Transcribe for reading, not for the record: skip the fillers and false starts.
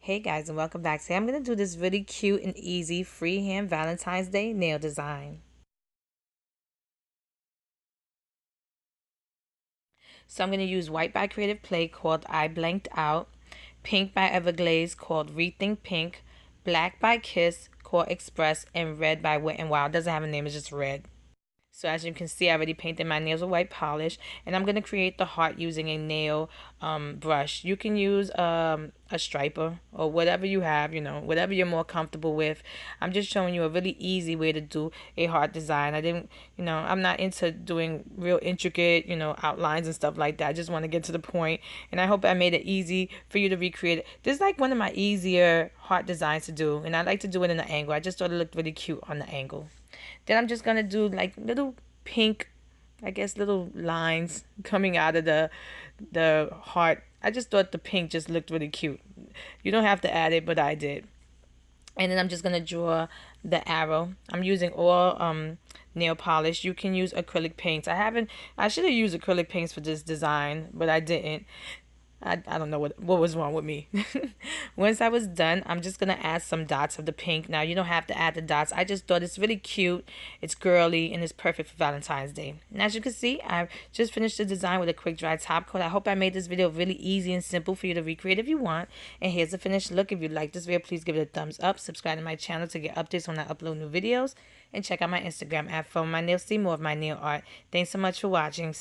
Hey guys, and welcome back. Today I'm going to do this really cute and easy freehand Valentine's Day nail design. So I'm going to use white by Creative Play called I Blanked Out, pink by Everglaze called Rethink Pink, black by Kiss called Express, and red by Wet n Wild. It doesn't have a name, it's just red. So as you can see, I already painted my nails with white polish, and I'm going to create the heart using a nail brush. You can use a striper or whatever you have, whatever you're more comfortable with. I'm just showing you a really easy way to do a heart design. I'm not into doing real intricate, outlines and stuff like that. I just want to get to the point, and I hope I made it easy for you to recreate it. This is like one of my easier heart designs to do, and I like to do it in an angle. I just thought it looked really cute on the angle. Then I'm just gonna do like little pink, I guess little lines coming out of the heart. I just thought the pink just looked really cute. You don't have to add it, but I did. And then I'm just gonna draw the arrow. I'm using all nail polish. You can use acrylic paints. I should have used acrylic paints for this design, but I didn't. I don't know what was wrong with me. Once I was done, I'm just going to add some dots of the pink. Now, you don't have to add the dots. I just thought it's really cute. It's girly, and it's perfect for Valentine's Day. And as you can see, I've just finished the design with a quick dry top coat. I hope I made this video really easy and simple for you to recreate if you want. And here's the finished look. If you like this video, please give it a thumbs up. Subscribe to my channel to get updates when I upload new videos. And check out my Instagram at Funwithmynails. See more of my nail art. Thanks so much for watching.